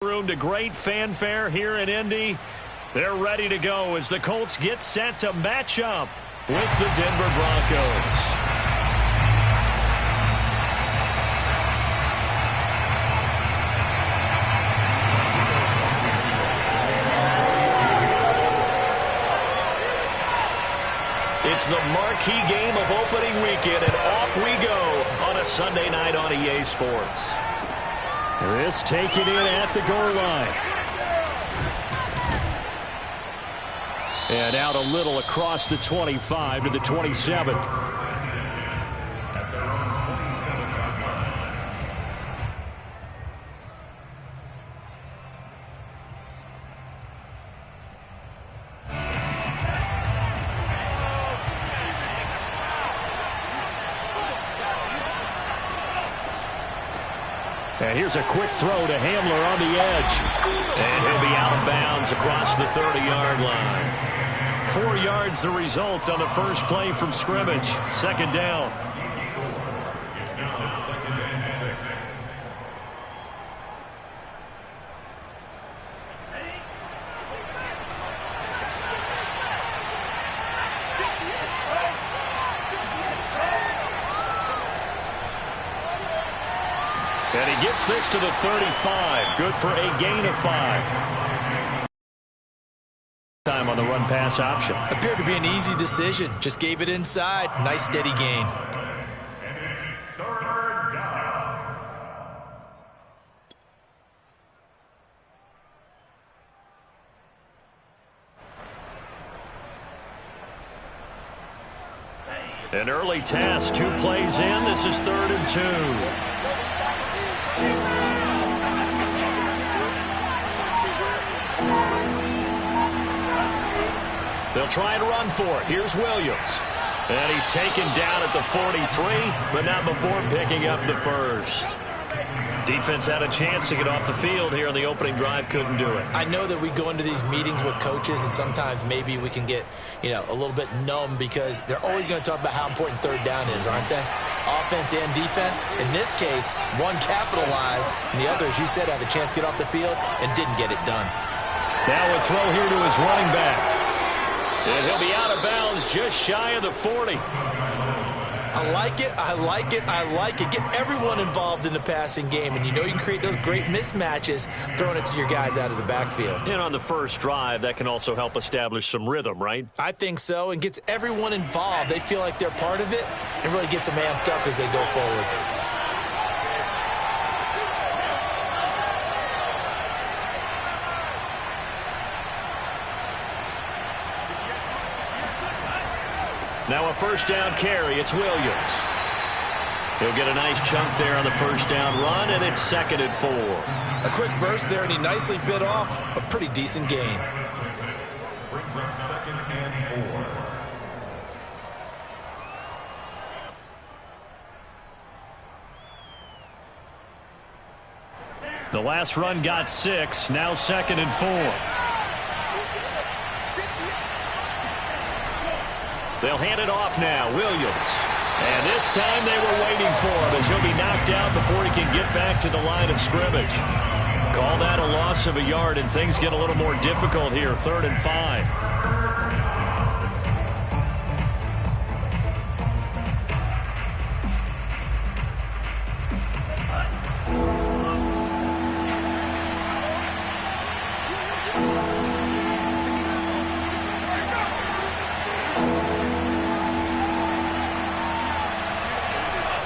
Room to great fanfare here in Indy. They're ready to go as the Colts get set to match up with the Denver Broncos. It's the marquee game of opening weekend, and off we go on a Sunday night on EA Sports. This taken in at the goal line. And out a little across the 25 to the 27. And here's a quick throw to Hamler on the edge. And he'll be out of bounds across the 30-yard line. 4 yards the result on the first play from scrimmage. Second down. It's now 2nd and 6. And he gets this to the 35. Good for a gain of 5. Time on the run-pass option. Appeared to be an easy decision. Just gave it inside. Nice steady gain. And it's 3rd down. An early task. 2 plays in. This is 3rd and 2. They'll try and run for it. Here's Williams. And he's taken down at the 43, but not before picking up the first. Defense had a chance to get off the field here on the opening drive. Couldn't do it. I know that we go into these meetings with coaches, and sometimes maybe we can get, a little bit numb because they're always going to talk about how important 3rd down is, aren't they? Offense and defense. In this case, one capitalized, and the other, as you said, had a chance to get off the field and didn't get it done. Now a throw here to his running back. And he'll be out of bounds just shy of the 40. I like it. I like it. I like it. Get everyone involved in the passing game, and you can create those great mismatches throwing it to your guys out of the backfield. And on the first drive, that can also help establish some rhythm, right? I think so, and gets everyone involved. They feel like they're part of it and really gets them amped up as they go forward. Now a first down carry. It's Williams. He'll get a nice chunk there on the first down run, and it's 2nd and 4. A quick burst there, and he nicely bit off a pretty decent gain. Brings up 2nd and 4. The last run got 6. Now 2nd and 4. They'll hand it off now. Williams. And this time they were waiting for him as he'll be knocked out before he can get back to the line of scrimmage. Call that a loss of a yard, and things get a little more difficult here. 3rd and 5.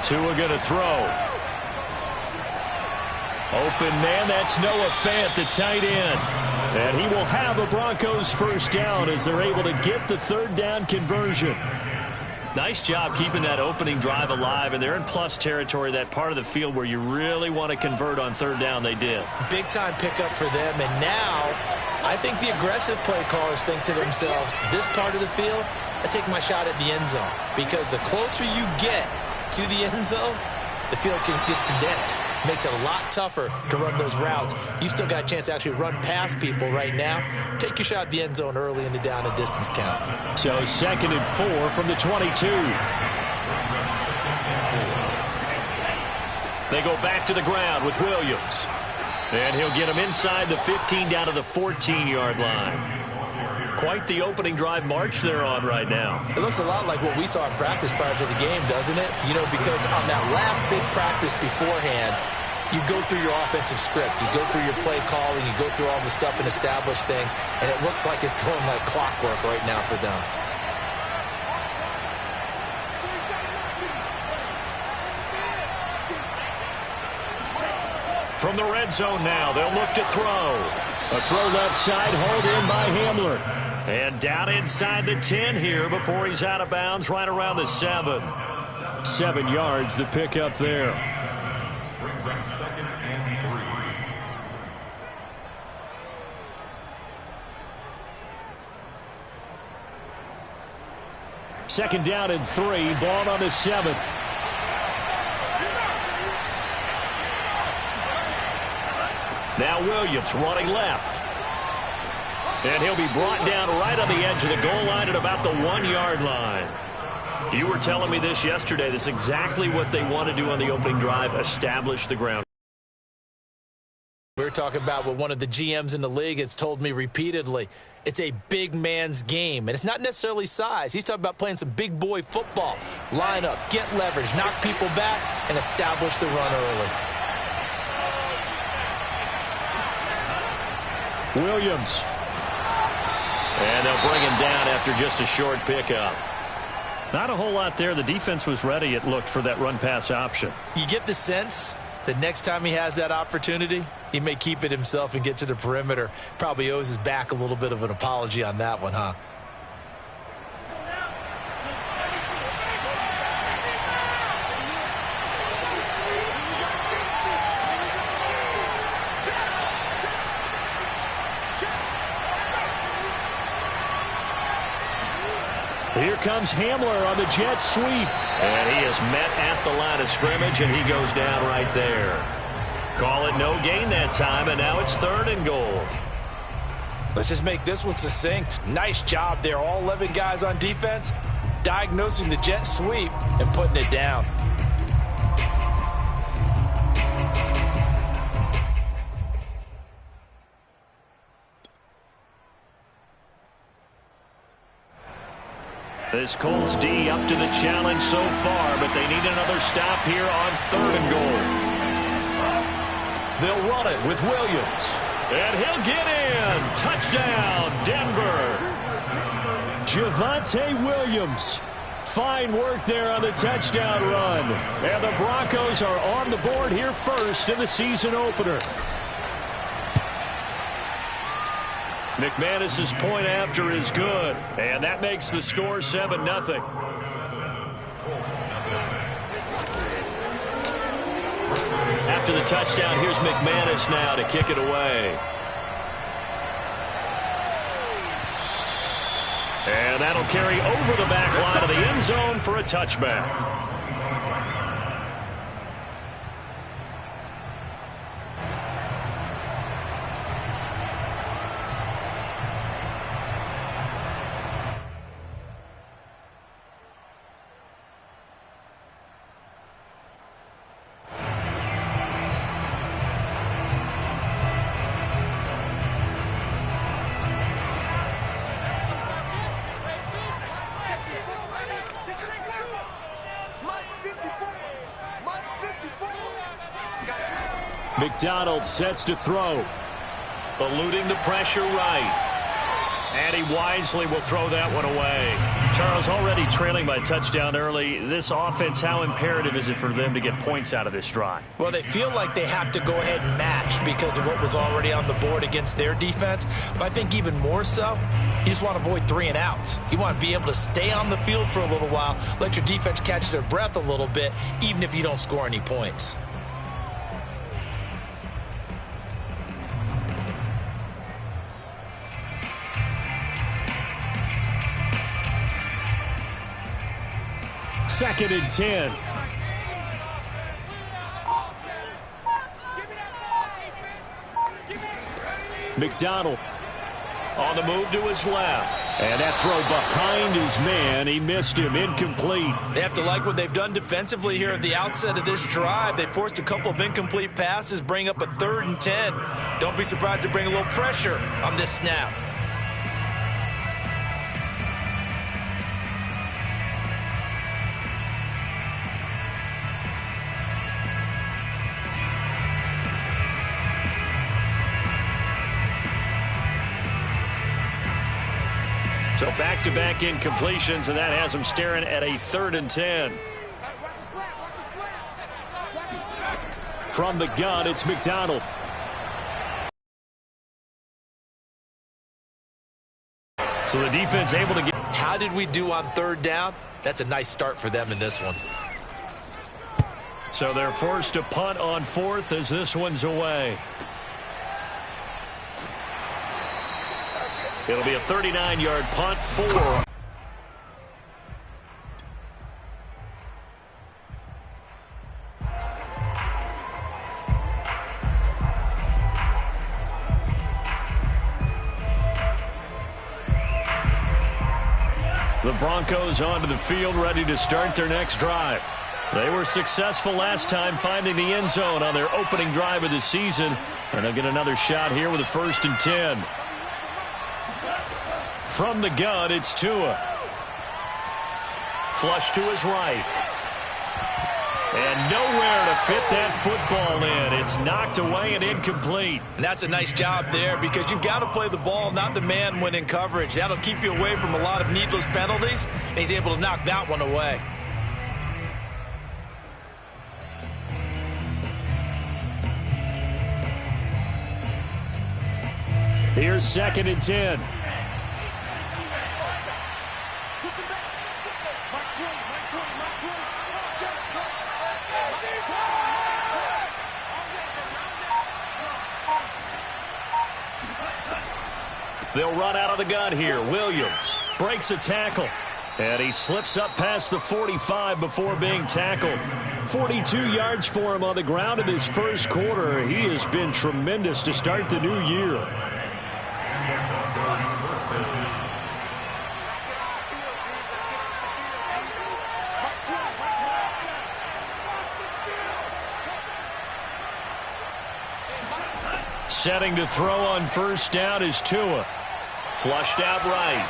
Tua going to throw. Open man, that's Noah Fant, the tight end. And he will have a Broncos first down as they're able to get the 3rd down conversion. Nice job keeping that opening drive alive, and they're in plus territory, that part of the field where you really want to convert on 3rd down. They did. Big time pickup for them, and now I think the aggressive play callers think to themselves, this part of the field, I take my shot at the end zone, because the closer you get to the end zone, the field gets condensed. Makes it a lot tougher to run those routes. You still got a chance to actually run past people right now. Take your shot at the end zone early in the down and distance count. So 2nd and 4 from the 22. They go back to the ground with Williams. And he'll get him inside the 15 down to the 14-yard line. Quite the opening drive march they're on right now. It looks a lot like what we saw in practice prior to the game, doesn't it? You know, because on that last big practice beforehand, you go through your offensive script. You go through your play calling. You go through all the stuff and establish things. And it looks like it's going like clockwork right now for them. From the red zone now, they'll look to throw. A throw left side, hauled in by Hamler. And down inside the 10 here before he's out of bounds right around the 7. 7 yards the pickup there. Brings up 2nd and 3. Second down and 3, ball on the 7th. Now Williams running left. And he'll be brought down right on the edge of the goal line at about the 1-yard line. You were telling me this yesterday. This is exactly what they want to do on the opening drive, establish the ground. We were talking about what one of the GMs in the league has told me repeatedly. It's a big man's game, and it's not necessarily size. He's talking about playing some big boy football. Line up, get leverage, knock people back, and establish the run early. Williams. And they'll bring him down after just a short pickup. Not a whole lot there. The defense was ready, it looked, for that run-pass option. You get the sense that next time he has that opportunity, he may keep it himself and get to the perimeter. Probably owes his back a little bit of an apology on that one, huh? Here comes Hamler on the jet sweep. And he is met at the line of scrimmage, and he goes down right there. Call it no gain that time, and now it's 3rd and goal. Let's just make this one succinct. Nice job there, all 11 guys on defense, diagnosing the jet sweep and putting it down. This Colts D up to the challenge so far, but they need another stop here on 3rd and goal. They'll run it with Williams. And he'll get in. Touchdown, Denver. Javonte Williams. Fine work there on the touchdown run. And the Broncos are on the board here first in the season opener. McManus's point after is good, and that makes the score 7-0. After the touchdown, here's McManus now to kick it away. And that'll carry over the back line of the end zone for a touchback. McDonald sets to throw. Eluding the pressure right. And he wisely will throw that one away. Charles, already trailing by touchdown early. This offense, how imperative is it for them to get points out of this drive? Well, they feel like they have to go ahead and match because of what was already on the board against their defense. But I think even more so, you just want to avoid 3 and outs. You want to be able to stay on the field for a little while, let your defense catch their breath a little bit, even if you don't score any points. Second and 10. McDonald on the move to his left. And that throw behind his man, he missed him, incomplete. They have to like what they've done defensively here at the outset of this drive. They forced a couple of incomplete passes, bring up a 3rd and 10. Don't be surprised to bring a little pressure on this snap. So back-to-back incompletions, and that has him staring at a 3rd and 10. From the gun, it's McDonald. So the defense able to get... How did we do on 3rd down? That's a nice start for them in this one. So they're forced to punt on 4th as this one's away. It'll be a 39-yard punt for... The Broncos onto the field, ready to start their next drive. They were successful last time finding the end zone on their opening drive of the season, and they'll get another shot here with a 1st and 10. From the gun, it's Tua. Flush to his right. And nowhere to fit that football in. It's knocked away and incomplete. And that's a nice job there because you've got to play the ball, not the man when in coverage. That'll keep you away from a lot of needless penalties, and he's able to knock that one away. Here's 2nd and 10. They'll run out of the gun here. Williams breaks a tackle. And he slips up past the 45 before being tackled. 42 yards for him on the ground in this first quarter. He has been tremendous to start the new year. Setting to throw on 1st down is Tua. Flushed out right.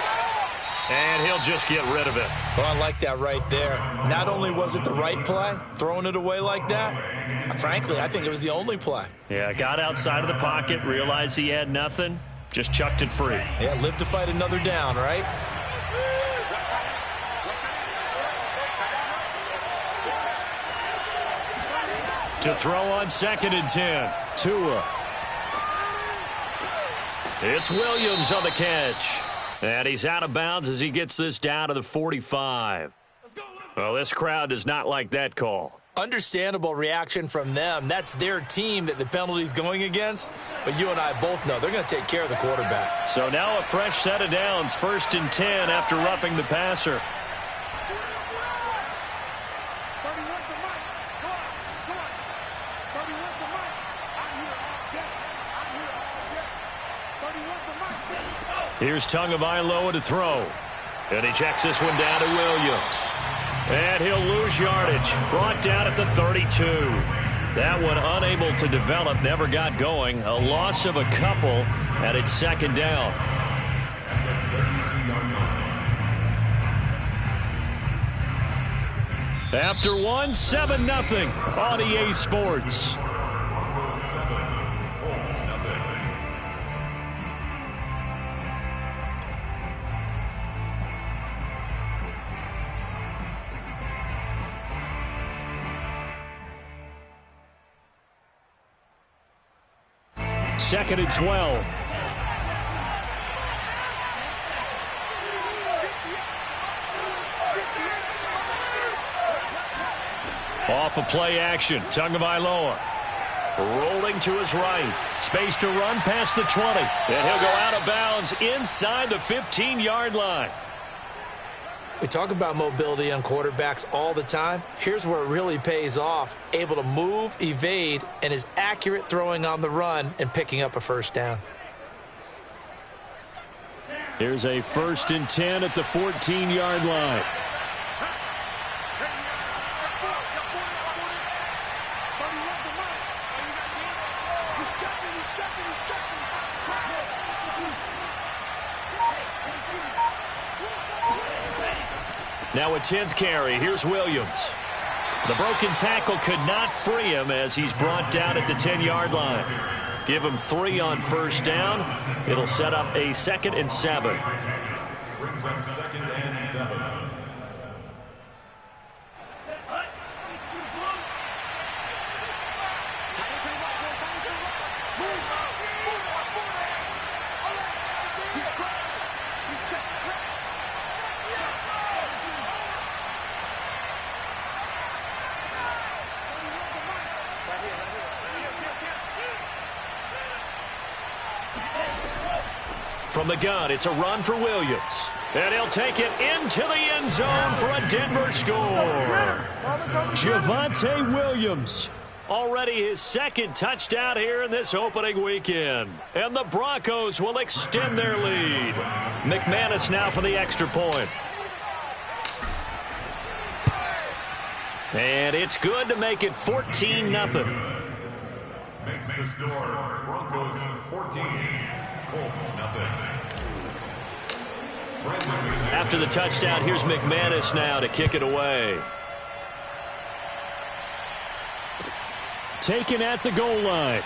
And he'll just get rid of it. Well, I like that right there. Not only was it the right play, throwing it away like that, frankly, I think it was the only play. Yeah, got outside of the pocket, realized he had nothing, just chucked it free. Yeah, live to fight another down, right? To throw on 2nd and 10. Tua. It's Williams on the catch. And he's out of bounds as he gets this down to the 45. Well, this crowd does not like that call. Understandable reaction from them. That's their team that the penalty's going against. But you and I both know they're going to take care of the quarterback. So now a fresh set of downs. 1st and 10 after roughing the passer. Here's Tagovailoa to throw. And he checks this one down to Williams. And he'll lose yardage. Brought down at the 32. That one unable to develop, never got going. A loss of a couple, and it's 2nd down. After one, 7-0 on EA Sports. Second and 12. Off of play action. Tagovailoa rolling to his right. Space to run past the 20. And he'll go out of bounds inside the 15-yard line. We talk about mobility on quarterbacks all the time. Here's where it really pays off. Able to move, evade, and is accurate throwing on the run and picking up a 1st down. Here's a 1st and 10 at the 14-yard line. Now a 10th carry. Here's Williams. The broken tackle could not free him as he's brought down at the 10-yard line. Give him 3 on 1st down. It'll set up a 2nd and 7. Brings up 2nd and 7. From the gun, it's a run for Williams. And he'll take it into the end zone for a Denver score. Javonte Williams. Already his 2nd touchdown here in this opening weekend. And the Broncos will extend their lead. McManus now for the extra point. And it's good to make it 14-0. Makes the score Broncos 14, Colts nothing. After the touchdown, here's McManus now to kick it away. Taken at the goal line.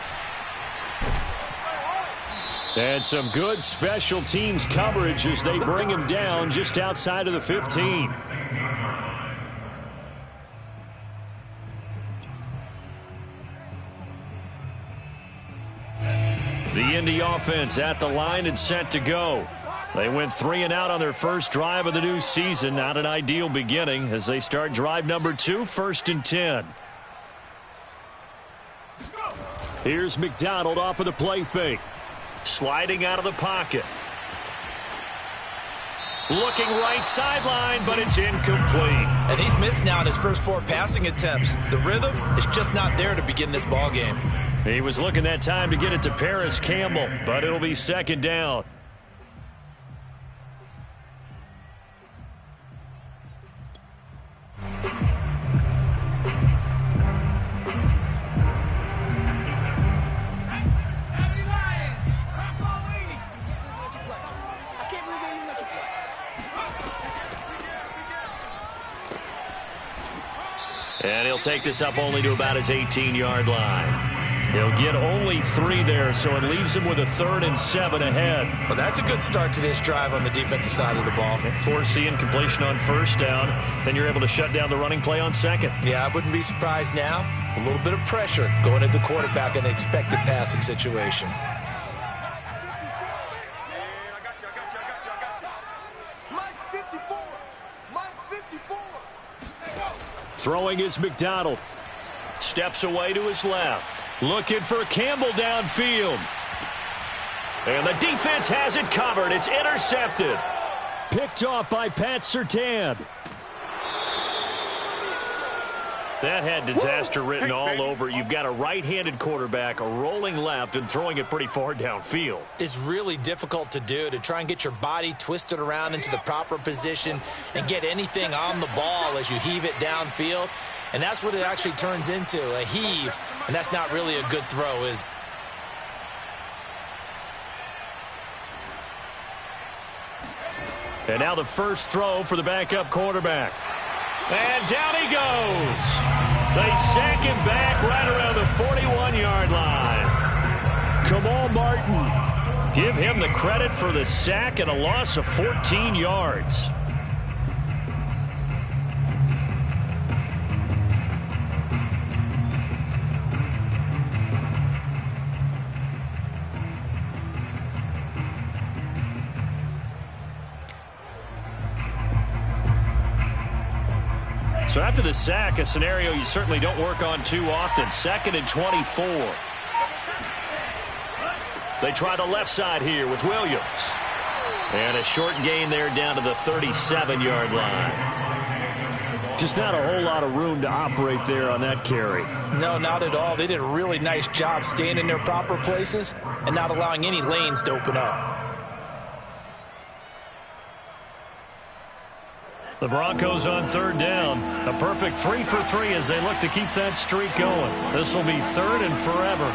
And some good special teams coverage as they bring him down just outside of the 15. The Indy offense at the line and set to go. They went 3 and out on their first drive of the new season. Not an ideal beginning as they start drive number 2, 1st and 10. Here's McDonald off of the play fake. Sliding out of the pocket. Looking right sideline, but it's incomplete. And he's missed now in his first 4 passing attempts. The rhythm is just not there to begin this ball game. He was looking that time to get it to Paris Campbell, but it'll be 2nd down. And he'll take this up only to about his 18-yard line. He'll get only 3 there, so it leaves him with a 3rd and 7 ahead. Well, that's a good start to this drive on the defensive side of the ball. Foreseeing completion on 1st down, then you're able to shut down the running play on 2nd. Yeah, I wouldn't be surprised now. A little bit of pressure going at the quarterback in an expected passing situation. Throwing is McDonald. Steps away to his left. Looking for Campbell downfield. And the defense has it covered. It's intercepted. Picked off by Pat Surtain. That had disaster written all over. You've got a right-handed quarterback rolling left and throwing it pretty far downfield. It's really difficult to do, to try and get your body twisted around into the proper position and get anything on the ball as you heave it downfield. And that's what it actually turns into, a heave. And that's not really a good throw, is it? And now the first throw for the backup quarterback. And down he goes. They sack him back right around the 41-yard line. Kamal Martin. Give him the credit for the sack and a loss of 14 yards. So after the sack, a scenario you certainly don't work on too often. 2nd and 24. They try the left side here with Williams. And a short gain there down to the 37-yard line. Just not a whole lot of room to operate there on that carry. No, not at all. They did a really nice job staying in their proper places and not allowing any lanes to open up. The Broncos on third down. A perfect 3 for 3 as they look to keep that streak going. This will be third and forever.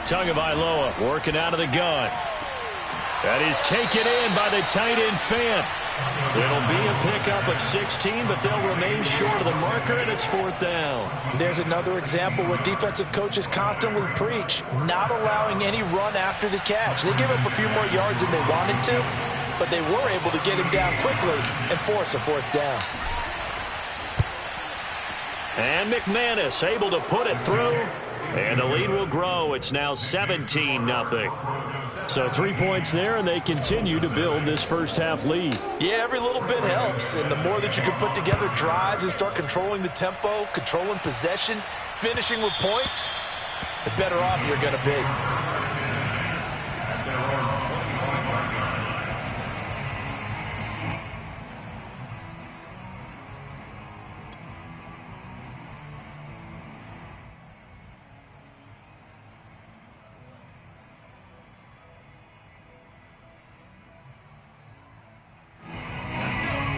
Tagovailoa working out of the gun. That is taken in by the tight end Fant. It'll be a pickup of 16, but they'll remain short of the marker, and it's fourth down. There's another example where defensive coaches constantly preach, not allowing any run after the catch. They give up a few more yards than they wanted to, but they were able to get him down quickly and force a fourth down. And McManus able to put it through, and the lead will grow. It's now 17-0. So 3 points there, and they continue to build this first-half lead. Yeah, every little bit helps, and the more that you can put together drives and start controlling the tempo, controlling possession, finishing with points, the better off you're going to be.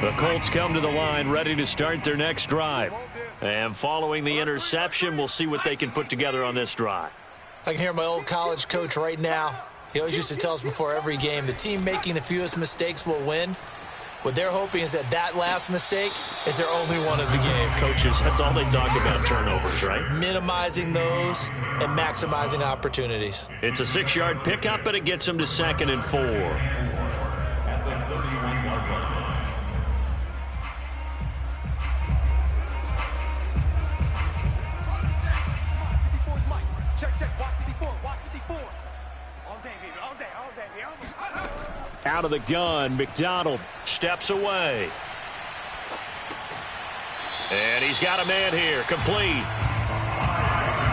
The Colts come to the line ready to start their next drive. And following the interception, we'll see what they can put together on this drive. I can hear my old college coach right now. He always used to tell us before every game, the team making the fewest mistakes will win. What they're hoping is that that last mistake is their only one of the game. Coaches, that's all they talk about, turnovers, right? Minimizing those and maximizing opportunities. It's a 6-yard pickup, but it gets them to 2nd and 4. At the 31-yard line. Out of the gun, McDonald steps away. And he's got a man here, complete.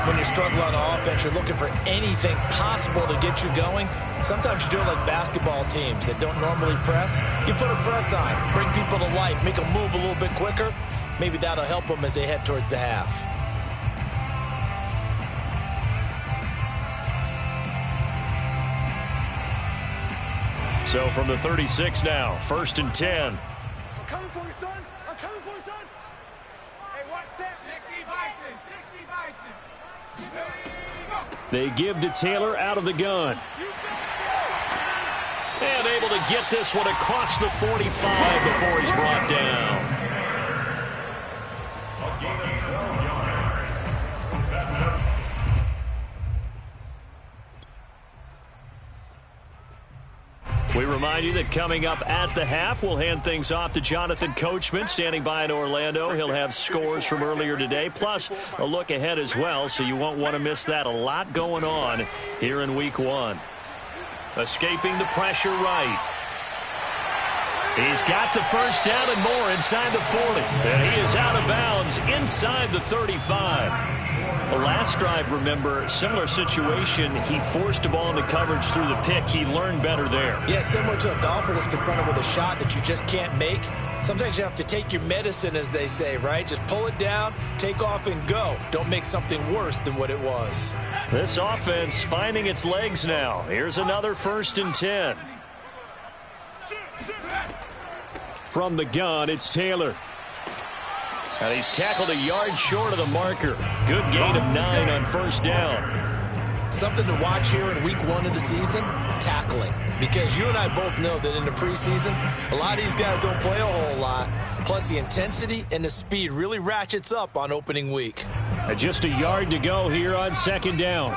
When you struggle on offense, you're looking for anything possible to get you going. Sometimes you do it like basketball teams that don't normally press. You put a press on, bring people to life, make them move a little bit quicker. Maybe that'll help them as they head towards the half. So from the 36 now, 1st and 10. I'm coming for you, son. I'm coming for you, son. Hey, what's that? 60 Bison. 60 Bison. They give to Taylor out of the gun. And able to get this one across the 45 before he's brought down. A gain of 12 yards. That's it. We remind you that coming up at the half, we'll hand things off to Jonathan Coachman, standing by in Orlando. He'll have scores from earlier today, plus a look ahead as well, so you won't want to miss that. A lot going on here in Week 1. Escaping the pressure right. He's got the first down and more inside the 40. And he is out of bounds inside the 35. The last drive, remember, similar situation. He forced the ball into coverage through the pick. He learned better there. Yeah, similar to a golfer that's confronted with a shot that you just can't make. Sometimes you have to take your medicine, as they say, right? Just pull it down, take off, and go. Don't make something worse than what it was. This offense finding its legs now. Here's another 1st and 10. From the gun, it's Taylor. And he's tackled a yard short of the marker. Good gain of 9 on 1st down. Something to watch here in Week 1 of the season, tackling. Because you and I both know that in the preseason, a lot of these guys don't play a whole lot. Plus, the intensity and the speed really ratchets up on opening week. And just a yard to go here on 2nd down.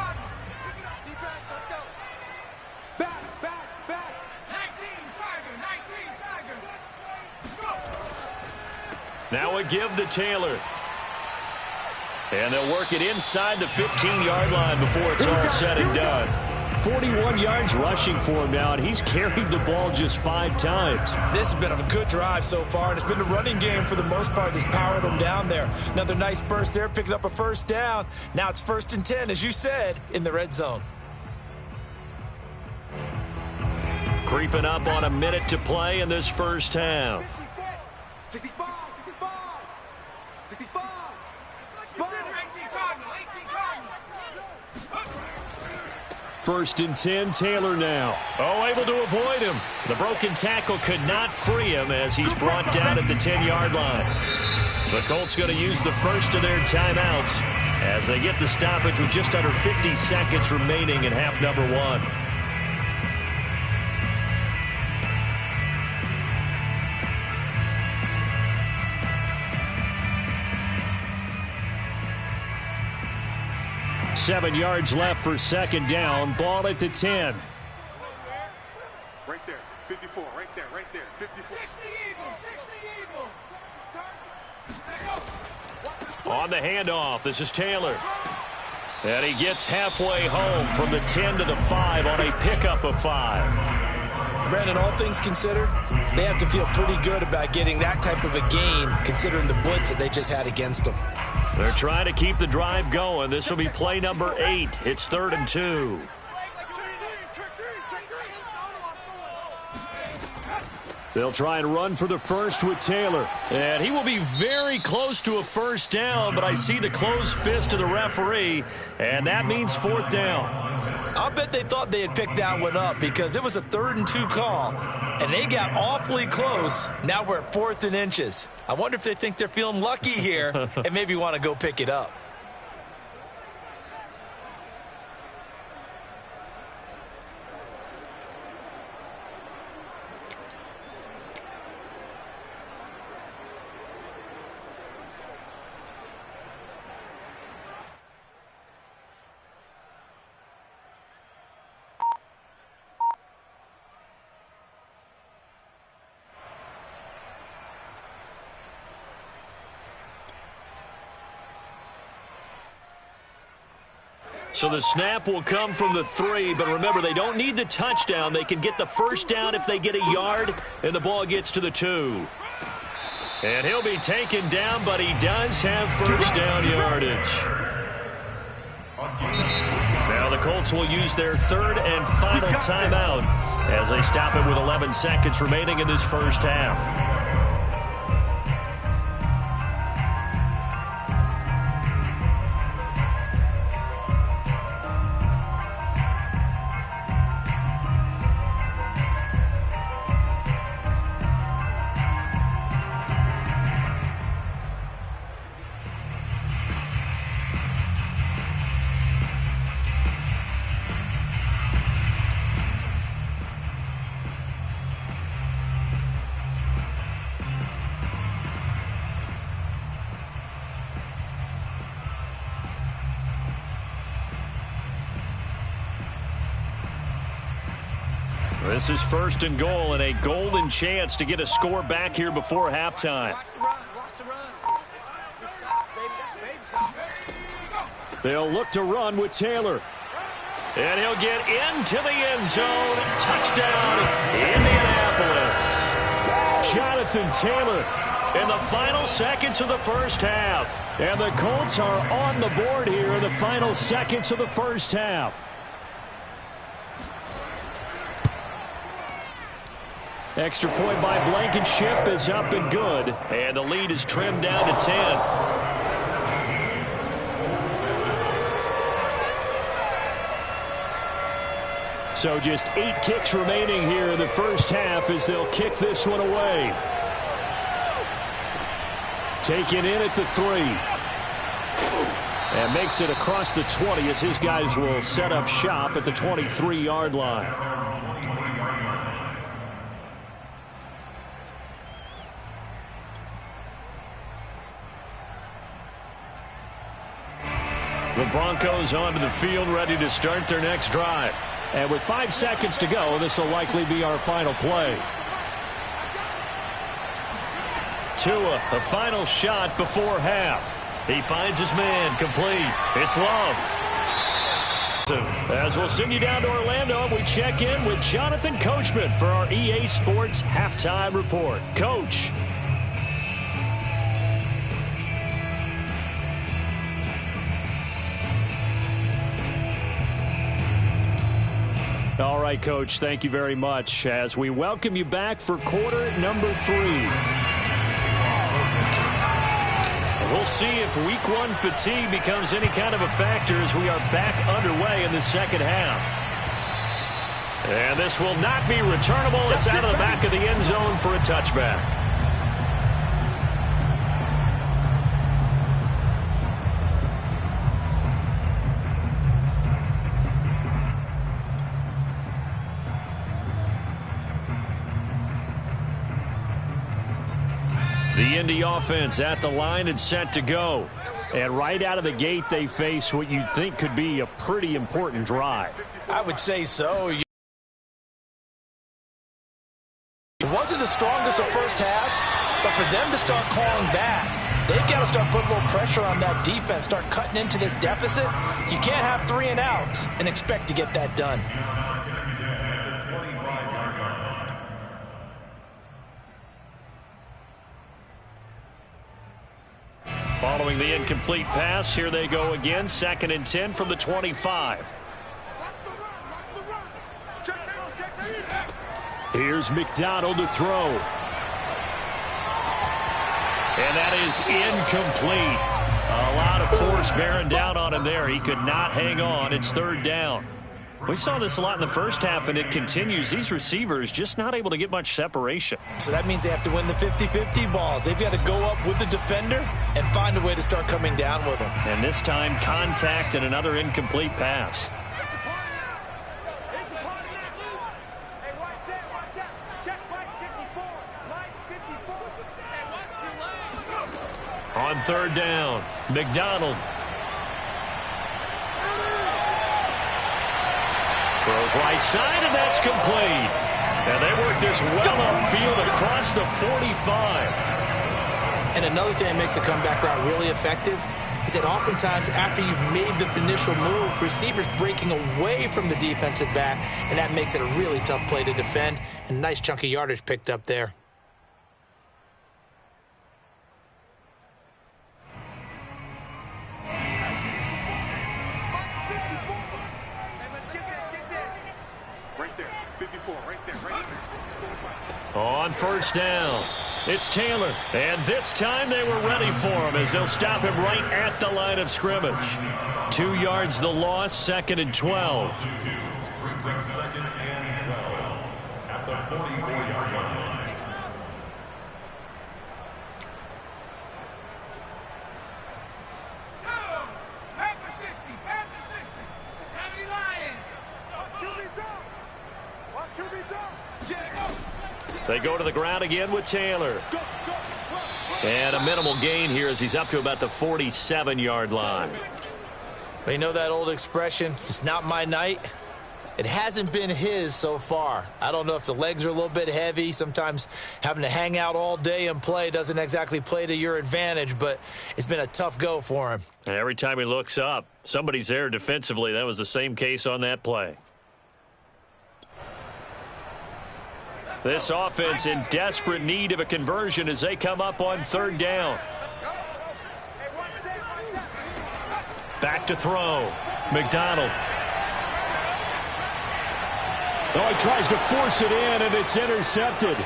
Defense, let's go. Back, back, back. 19 Tiger. Now a give to Taylor. And they'll work it inside the 15-yard line before it's all said and done. 41 yards rushing for him now, and he's carried the ball just 5 times. This has been a good drive so far, and it's been the running game for the most part that's powered them down there. Another nice burst there, picking up a 1st down. Now it's 1st and 10, as you said, in the red zone. Creeping up on a minute to play in this first half. 65. 65. 1st and 10, Taylor now. Oh, able to avoid him. The broken tackle could not free him as he's brought down at the 10-yard line. The Colts going to use the first of their timeouts as they get the stoppage with just under 50 seconds remaining in half number 1. Seven yards left for 2nd down. Ball at the 10. Right there, 54, right there, 54. 60 On the handoff, this is Taylor. And he gets halfway home from the 10 to the 5 on a pickup of 5. Brandon, all things considered, they have to feel pretty good about getting that type of a gain considering the blitz that they just had against them. They're trying to keep the drive going. This will be play number 8. It's 3rd and 2. They'll try and run for the first with Taylor. And he will be very close to a first down, but I see the closed fist of the referee, and that means 4th down. I'll bet they thought they had picked that one up because it was a 3rd and 2 call, and they got awfully close. Now we're at 4th and inches. I wonder if they think they're feeling lucky here and maybe want to go pick it up. So the snap will come from the 3, but remember, they don't need the touchdown. They can get the first down if they get a yard, and the ball gets to the 2. And he'll be taken down, but he does have first down yardage. Now the Colts will use their 3rd and final timeout as they stop it with 11 seconds remaining in this first half. This is 1st and goal and a golden chance to get a score back here before halftime. They'll look to run with Taylor. And he'll get into the end zone. Touchdown, Indianapolis. Jonathan Taylor in the final seconds of the first half. And the Colts are on the board here in the final seconds of the first half. Extra point by Blankenship is up and good. And the lead is trimmed down to 10. So just 8 ticks remaining here in the first half as they'll kick this one away. Taken in at the 3. And makes it across the 20 as his guys will set up shop at the 23-yard line. The Broncos onto the field, ready to start their next drive. And with 5 seconds to go, this will likely be our final play. Tua, a final shot before half. He finds his man, complete. It's Love. As we'll send you down to Orlando, we check in with Jonathan Coachman for our EA Sports Halftime Report. Coach. All right, Coach, thank you very much as we welcome you back for quarter number 3. We'll see if week 1 fatigue becomes any kind of a factor as we are back underway in the second half. And this will not be returnable. It's out of the back of the end zone for a touchback. The Indy offense at the line and set to go. And right out of the gate, they face what you'd think could be a pretty important drive. I would say so. It wasn't the strongest of first halves, but for them to start calling back, they've got to start putting a little pressure on that defense, start cutting into this deficit. You can't have 3 and outs and expect to get that done. Following the incomplete pass, here they go again. 2nd and 10 from the 25. Here's McDonald to throw. And that is incomplete. A lot of force bearing down on him there. He could not hang on. It's 3rd down. We saw this a lot in the first half, and it continues. These receivers just not able to get much separation. So that means they have to win the 50-50 balls. They've got to go up with the defender and find a way to start coming down with them. And this time, contact and another incomplete pass. On 3rd down, McDonald. Throws right side, and that's complete. And they work this well upfield across the 45. And another thing that makes the comeback route really effective is that oftentimes after you've made the initial move, receivers breaking away from the defensive back, and that makes it a really tough play to defend. And a nice chunk of yardage picked up there. On 1st down, it's Taylor. And this time they were ready for him as they'll stop him right at the line of scrimmage. 2 yards the loss, 2nd and 12. Brings up 2nd and 12 at the 44-yard line. Back to 60. 70 Lions. QB drop. Watch QB drop. They go to the ground again with Taylor. And a minimal gain here as he's up to about the 47-yard line. But you know that old expression, it's not my night? It hasn't been his so far. I don't know if the legs are a little bit heavy. Sometimes having to hang out all day and play doesn't exactly play to your advantage, but it's been a tough go for him. And every time he looks up, somebody's there defensively. That was the same case on that play. This offense in desperate need of a conversion as they come up on 3rd down. Back to throw. McDonald. Oh, he tries to force it in, and it's intercepted.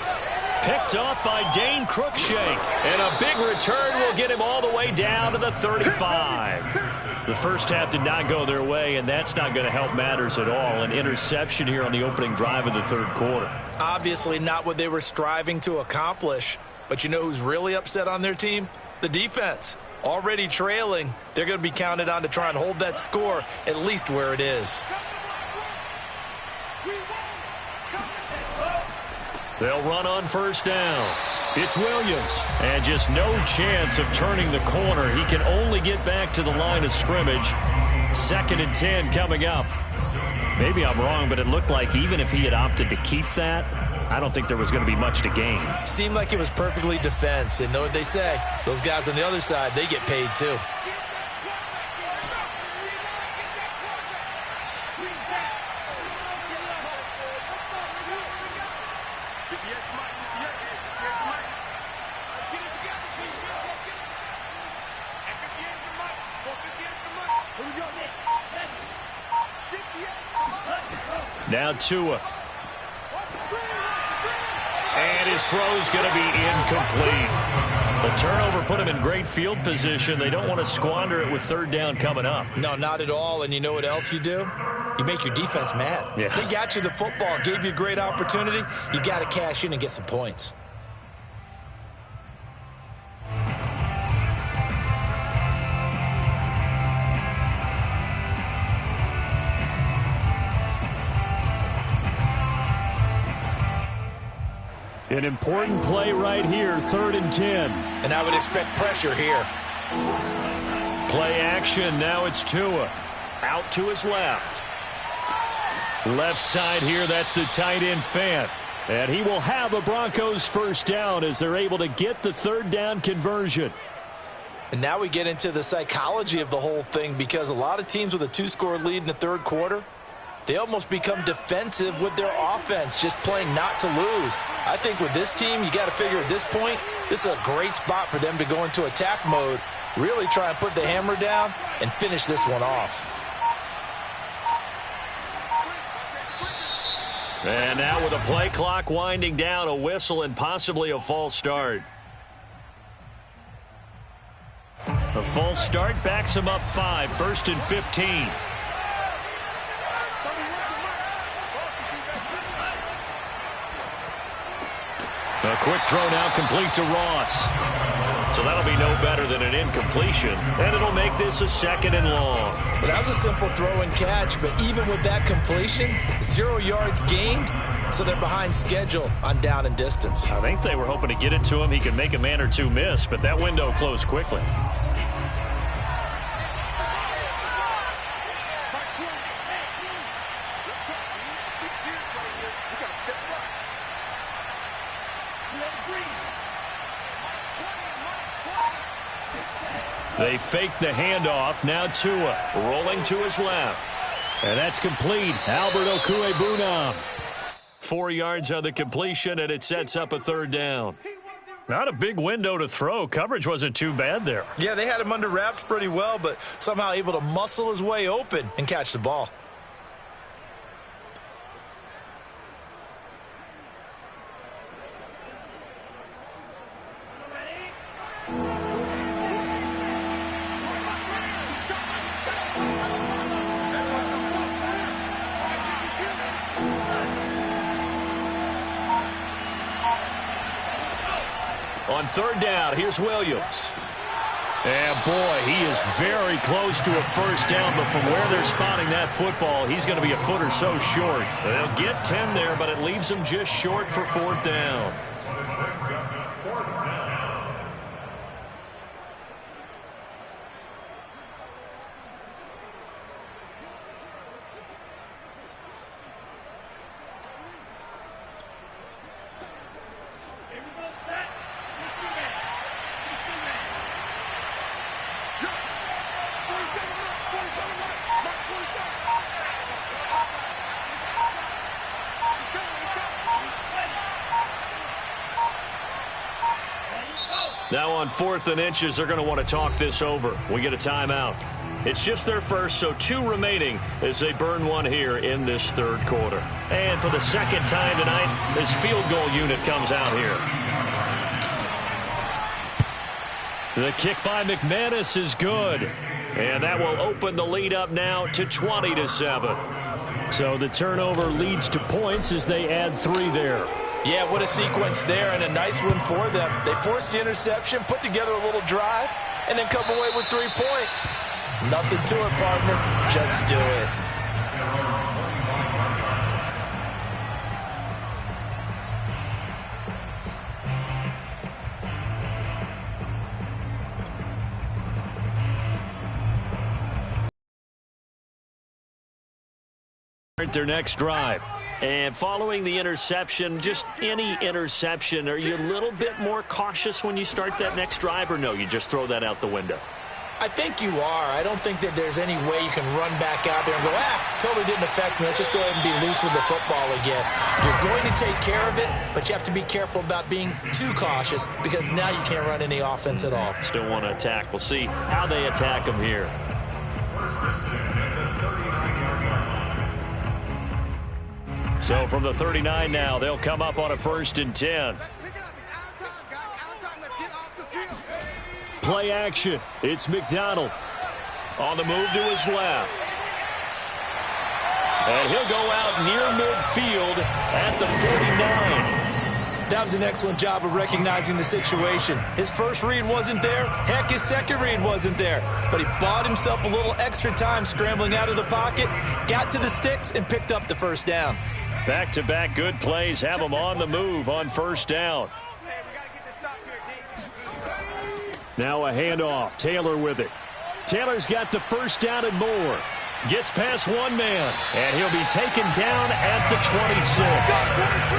Picked up by Dane Cruikshank. And a big return will get him all the way down to the 35. The first half did not go their way, and that's not going to help matters at all. An interception here on the opening drive of the 3rd quarter. Obviously not what they were striving to accomplish. But you know who's really upset on their team? The defense. Already trailing. They're going to be counted on to try and hold that score at least where it is. They'll run on 1st down. It's Williams. And just no chance of turning the corner. He can only get back to the line of scrimmage. 2nd and 10 coming up. Maybe I'm wrong, but it looked like even if he had opted to keep that, I don't think there was going to be much to gain. Seemed like it was perfectly defense. And know what they say? Those guys on the other side, they get paid too. Now Tua. And his throw's going to be incomplete. The turnover put him in great field position. They don't want to squander it with 3rd down coming up. No, not at all. And you know what else you do? you make your defense mad. Yeah. They got you the football, gave you a great opportunity. You got to cash in and get some points. An important play right here, 3rd and 10. And I would expect pressure here. Play action, now it's Tua. Out to his left. Left side here, that's the tight end Fant. And he will have a Broncos first down as they're able to get the 3rd down conversion. And now we get into the psychology of the whole thing, because a lot of teams with a 2-score lead in the 3rd quarter, they almost become defensive with their offense, just playing not to lose. I think with this team, you got to figure at this point, this is a great spot for them to go into attack mode, really try and put the hammer down and finish this one off. And now with the play clock winding down, a whistle and possibly a false start. A false start backs him up 5, 1st and 15. A quick throw now complete to Ross. So that'll be no better than an incompletion, and it'll make this a 2nd and long. Well, that was a simple throw and catch, but even with that completion, 0 yards gained, so they're behind schedule on down and distance. I think they were hoping to get it to him. He could make a man or two miss, but that window closed quickly. They fake the handoff. Now Tua rolling to his left. And that's complete. Albert Okwuegbunam. 4 yards on the completion, and it sets up a 3rd down. Not a big window to throw. Coverage wasn't too bad there. Yeah, they had him under wraps pretty well, but somehow able to muscle his way open and catch the ball. On 3rd down, here's Williams. And boy, he is very close to a first down, but from where they're spotting that football, he's going to be a foot or so short. They'll get 10 there, but it leaves them just short for 4th down. Now on 4th and inches, they're going to want to talk this over. We get a timeout. It's just their first, so 2 remaining as they burn one here in this 3rd quarter. And for the 2nd time tonight, this field goal unit comes out here. The kick by McManus is good. And that will open the lead up now to 20-7. So the turnover leads to points as they add 3 there. Yeah, what a sequence there, and a nice one for them. They forced the interception, put together a little drive, and then come away with 3 points. Nothing to it, partner. Just do it. Their next drive. And following the interception, just any interception, are you a little bit more cautious when you start that next drive, or no, you just throw that out the window? I think you are. I don't think that there's any way you can run back out there and go, totally didn't affect me. Let's just go ahead and be loose with the football again. You're going to take care of it, but you have to be careful about being too cautious, because now you can't run any offense at all. Still want to attack. We'll see how they attack them here. So from the 39 now, they'll come up on a 1st and 10. Play action. It's McDonald. On the move to his left. And he'll go out near midfield at the 49. That was an excellent job of recognizing the situation. His first read wasn't there. Heck, his second read wasn't there. But he bought himself a little extra time scrambling out of the pocket, got to the sticks, and picked up the first down. Back-to-back good plays have him on the move on first down. Now a handoff. Taylor with it. Taylor's got the first down and more. Gets past one man, and he'll be taken down at the 26.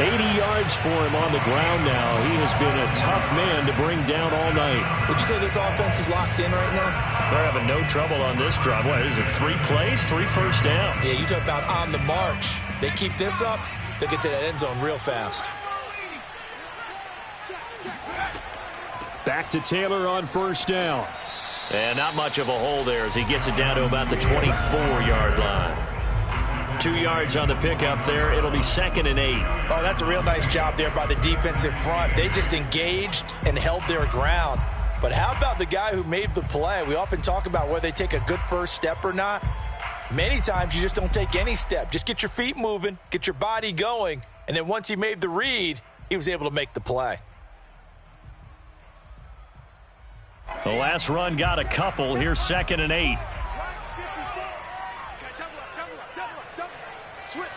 80 yards for him on the ground now. He has been a tough man to bring down all night. Would you say this offense is locked in right now? They're having no trouble on this drive. What is it, 3 plays, 3 first downs? Yeah, you talk about on the march. They keep this up, they'll get to that end zone real fast. Back to Taylor on first down. And not much of a hole there as he gets it down to about the 24-yard line. 2 yards on the pickup there. It'll be 2nd and 8. Oh, that's a real nice job there by the defensive front. They just engaged and held their ground. But how about the guy who made the play? We often talk about whether they take a good first step or not. Many times you just don't take any step. Just get your feet moving, get your body going, and then once he made the read, he was able to make the play. The last run got a couple. Here's 2nd and 8. Switch.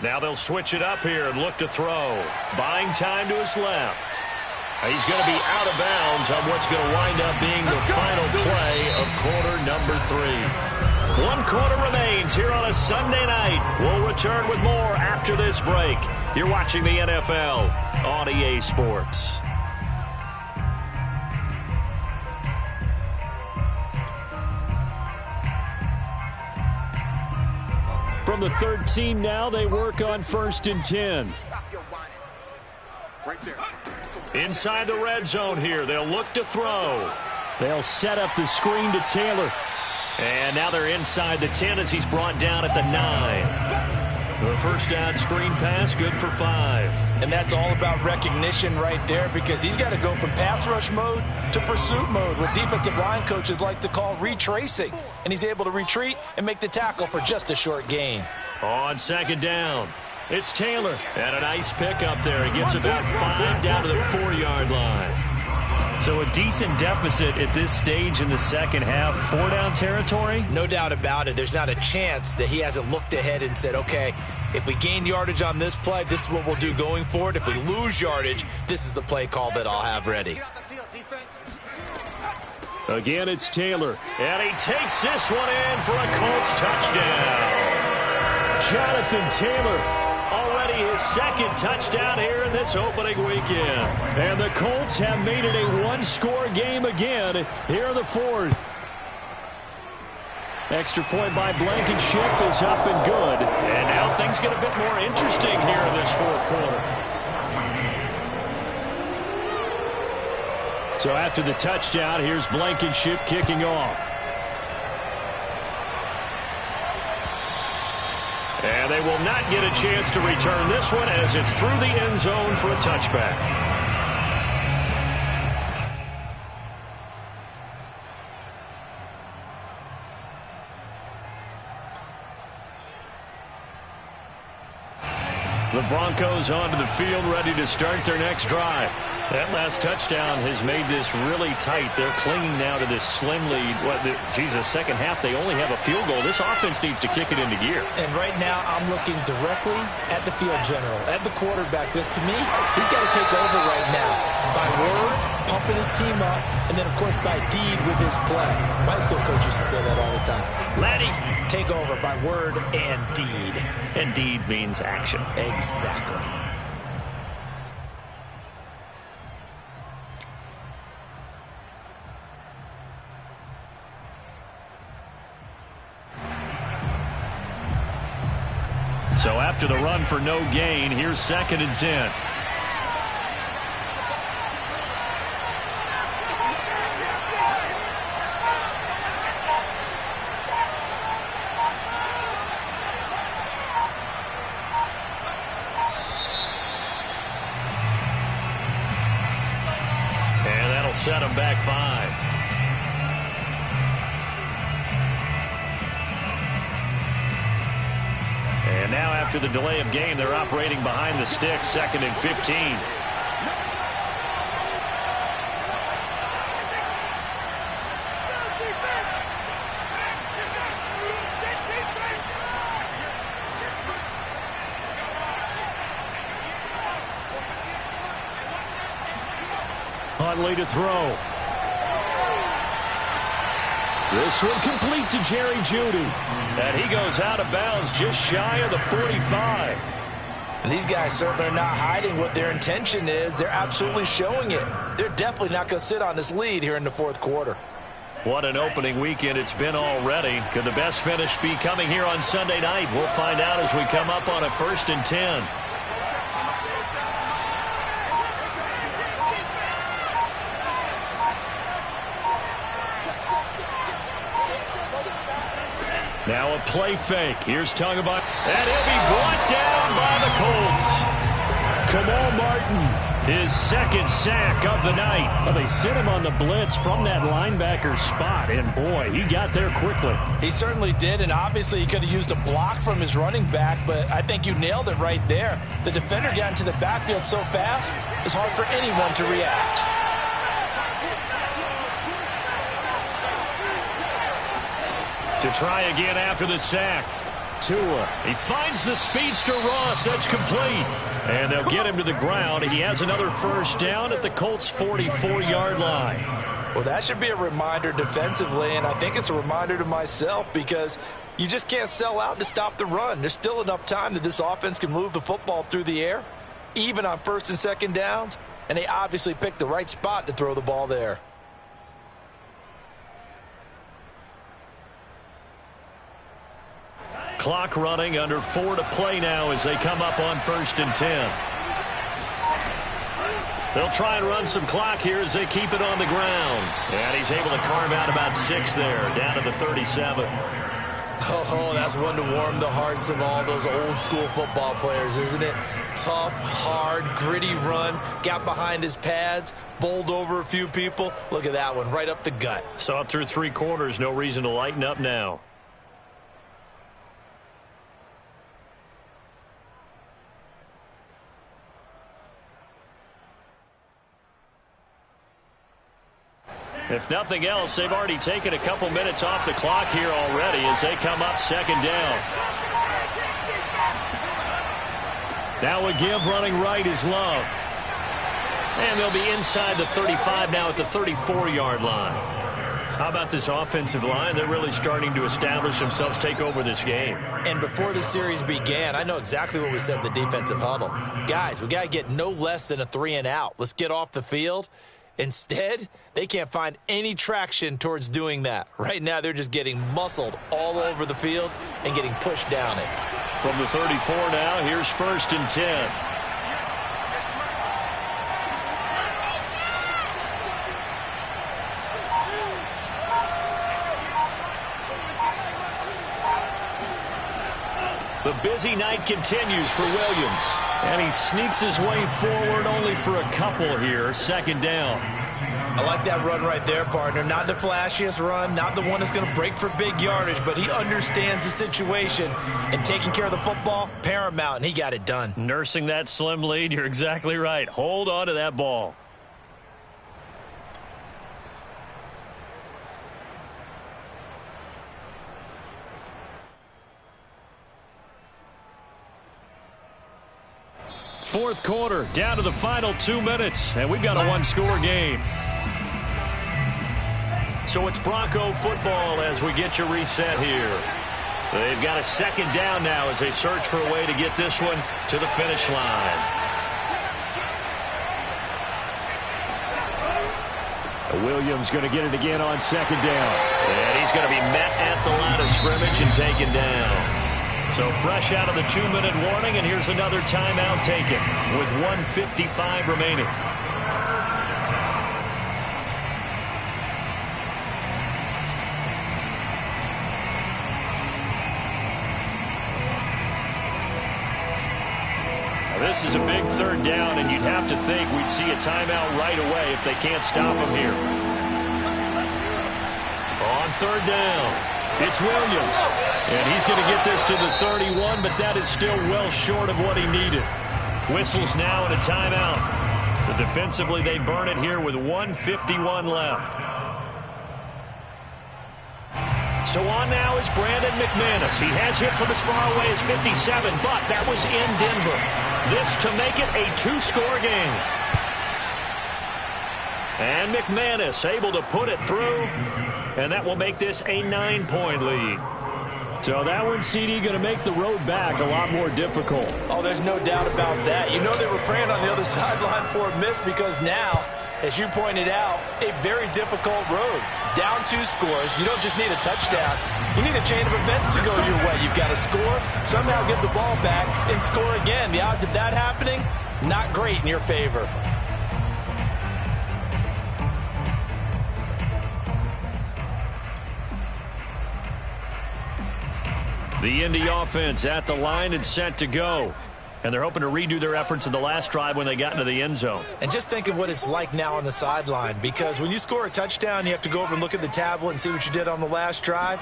Now they'll switch it up here and look to throw. Buying time to his left. He's going to be out of bounds on what's going to wind up being the final play of quarter number 3. 1 quarter remains here on a Sunday night. We'll return with more after this break. You're watching the NFL on EA Sports. From the 13 now, they work on 1st and 10. Stop your whining. Right there. Inside the red zone here, they'll look to throw. They'll set up the screen to Taylor. And now they're inside the 10 as he's brought down at the 9. The first down screen pass, good for 5. And that's all about recognition right there because he's got to go from pass rush mode to pursuit mode, what defensive line coaches like to call retracing. And he's able to retreat and make the tackle for just a short gain. On 2nd down, it's Taylor. And a nice pickup there. He gets about 5 down to the 4-yard line. So a decent deficit at this stage in the second half. 4-down territory? No doubt about it. There's not a chance that he hasn't looked ahead and said, okay, if we gain yardage on this play, this is what we'll do going forward. If we lose yardage, this is the play call that I'll have ready. Again, it's Taylor. And he takes this one in for a Colts touchdown. Jonathan Taylor, already his 2nd touchdown here in this opening weekend. And the Colts have made it a 1-score game again here in the 4th. Extra point by Blankenship is up and good. And now things get a bit more interesting here in this 4th quarter. So after the touchdown, here's Blankenship kicking off. And they will not get a chance to return this one as it's through the end zone for a touchback. The Broncos onto the field, ready to start their next drive. That last touchdown has made this really tight. They're clinging now to this slim lead. Second half, they only have a field goal. This offense needs to kick it into gear. And right now, I'm looking directly at the field general, at the quarterback. Because to me, he's got to take over right now. By word, pumping his team up, and then, of course, by deed with his play. My high school coach used to say that all the time. Laddie, take over by word and deed. And deed means action. Exactly. So after the run for no gain, here's 2nd and 10. set them back 5. And now after the delay of game, they're operating behind the sticks, 2nd and 15. Huntley to throw. This one complete to Jerry Jeudy. And he goes out of bounds just shy of the 45. And these guys certainly are not hiding what their intention is. They're absolutely showing it. They're definitely not going to sit on this lead here in the 4th quarter. What an opening weekend it's been already. Could the best finish be coming here on Sunday night? We'll find out as we come up on a 1st and 10. Now a play fake. Here's Tungabot. And he'll be brought down by the Colts. Kamal Martin, his 2nd sack of the night. Well, they sent him on the blitz from that linebacker spot. And, boy, he got there quickly. He certainly did, and obviously he could have used a block from his running back, but I think you nailed it right there. The defender got into the backfield so fast, it's hard for anyone to react. To try again after the sack. Tua. He finds the speedster Ross. That's complete. And they'll get him to the ground. He has another 1st down at the Colts' 44-yard line. Well, that should be a reminder defensively, and I think it's a reminder to myself because you just can't sell out to stop the run. There's still enough time that this offense can move the football through the air, even on 1st and 2nd downs, and they obviously picked the right spot to throw the ball there. Clock running, under 4 to play now as they come up on 1st and 10. They'll try and run some clock here as they keep it on the ground. And he's able to carve out about 6 there, down to the 37. Oh, that's one to warm the hearts of all those old school football players, isn't it? Tough, hard, gritty run, got behind his pads, bowled over a few people. Look at that one, right up the gut. Saw it through 3 quarters, no reason to lighten up now. If nothing else, they've already taken a couple minutes off the clock here already as they come up 2nd down. Now a give running right is Love. And they'll be inside the 35 now at the 34-yard line. How about this offensive line? They're really starting to establish themselves, take over this game. And before the series began, I know exactly what we said in the defensive huddle. Guys, we got to get no less than a 3 and out. Let's get off the field. Instead, they can't find any traction towards doing that. Right now, they're just getting muscled all over the field and getting pushed down it. From the 34 now, here's 1st and 10. The busy night continues for Williams. And he sneaks his way forward only for a couple here. 2nd down. I like that run right there, partner. Not the flashiest run, not the one that's going to break for big yardage, but he understands the situation, and taking care of the football, paramount, and he got it done. Nursing that slim lead, you're exactly right. Hold on to that ball. Fourth quarter, down to the final 2 minutes, and we've got a 1-score game. So it's Bronco football as we get you reset here. They've got a 2nd down now as they search for a way to get this one to the finish line. Williams going to get it again on 2nd down. And he's going to be met at the line of scrimmage and taken down. So fresh out of the 2-minute warning, and here's another timeout taken with 1:55 remaining. Now this is a big third down, and you'd have to think we'd see a timeout right away if they can't stop him here. On third down, it's Williams. And he's going to get this to the 31, but that is still well short of what he needed. Whistles now and a timeout. So defensively, they burn it here with 1:51 left. So on now is Brandon McManus. He has hit from as far away as 57, but that was in Denver. This to make it a two-score game. And McManus able to put it through, and that will make this a 9-point lead. So that one, CD, going to make the road back a lot more difficult. Oh, there's no doubt about that. You know they were praying on the other sideline for a miss because now, as you pointed out, a very difficult road. Down 2 scores. You don't just need a touchdown. You need a chain of events to go your way. You've got to score, somehow get the ball back, and score again. The odds of that happening, not great in your favor. The Indy offense at the line and set to go. And they're hoping to redo their efforts in the last drive when they got into the end zone. And just think of what it's like now on the sideline, because when you score a touchdown, you have to go over and look at the tablet and see what you did on the last drive.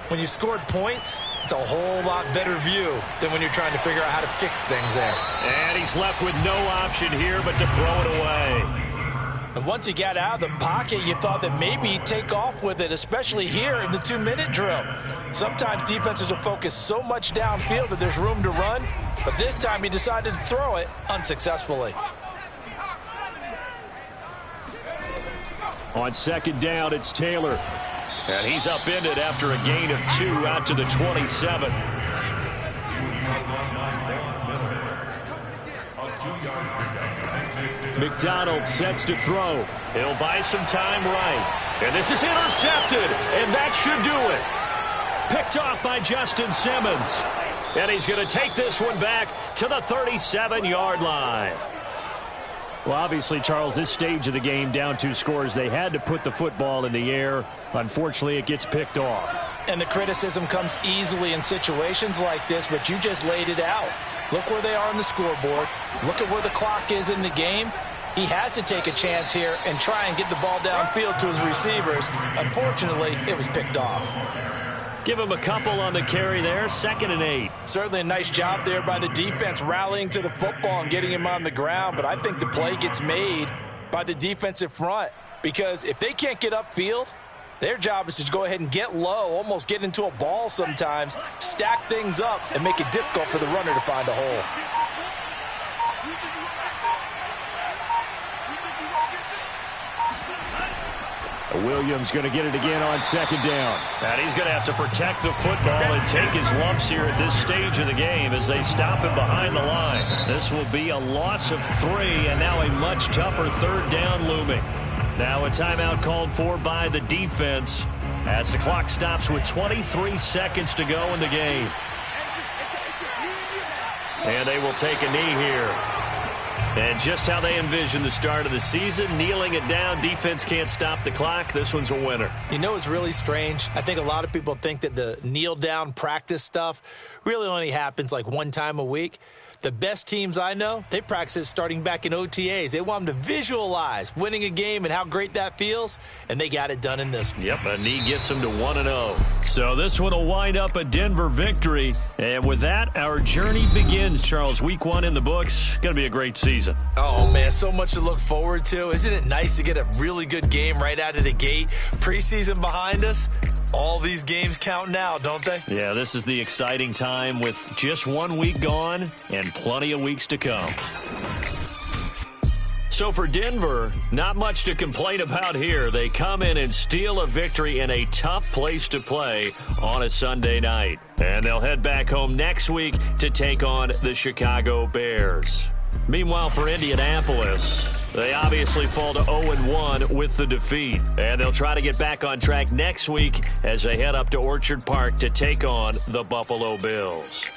When you scored points, it's a whole lot better view than when you're trying to figure out how to fix things there. And he's left with no option here but to throw it away. And once he got out of the pocket, you thought that maybe he'd take off with it, especially here in the 2-minute drill. Sometimes defenses will focus so much downfield that there's room to run, but this time he decided to throw it unsuccessfully. On second down, it's Taylor. And he's upended after a gain of 2 out to the 27. McDonald sets to throw. He'll buy some time right. And this is intercepted, and that should do it. Picked off by Justin Simmons. And he's going to take this one back to the 37-yard line. Well, obviously, Charles, this stage of the game, down 2 scores, they had to put the football in the air. Unfortunately, it gets picked off. And the criticism comes easily in situations like this, but you just laid it out. Look where they are on the scoreboard. Look at where the clock is in the game. He has to take a chance here and try and get the ball downfield to his receivers. Unfortunately, it was picked off. Give him a couple on the carry there, 2nd and 8. Certainly a nice job there by the defense rallying to the football and getting him on the ground, but I think the play gets made by the defensive front because if they can't get upfield, their job is to go ahead and get low, almost get into a ball sometimes, stack things up, and make it difficult for the runner to find a hole. Williams going to get it again on second down. And he's going to have to protect the football and take his lumps here at this stage of the game as they stop him behind the line. This will be a loss of 3, and now a much tougher 3rd down looming. Now a timeout called for by the defense as the clock stops with 23 seconds to go in the game. And they will take a knee here. And just how they envision the start of the season, kneeling it down, defense can't stop the clock. This one's a winner. You know, it's really strange. I think a lot of people think that the kneel down practice stuff really only happens like 1 time a week. The best teams I know, they practice it starting back in OTAs. They want them to visualize winning a game and how great that feels, and they got it done in this one. Yep, a knee gets them to 1-0. So this one will wind up a Denver victory. And with that, our journey begins, Charles. Week 1 in the books. Going to be a great season. Oh, man, so much to look forward to. Isn't it nice to get a really good game right out of the gate? Preseason behind us. All these games count now, don't they? Yeah, this is the exciting time with just 1 week gone and plenty of weeks to come. So for Denver, not much to complain about here. They come in and steal a victory in a tough place to play on a Sunday night. And they'll head back home next week to take on the Chicago Bears. Meanwhile, for Indianapolis, they obviously fall to 0-1 with the defeat. And they'll try to get back on track next week as they head up to Orchard Park to take on the Buffalo Bills.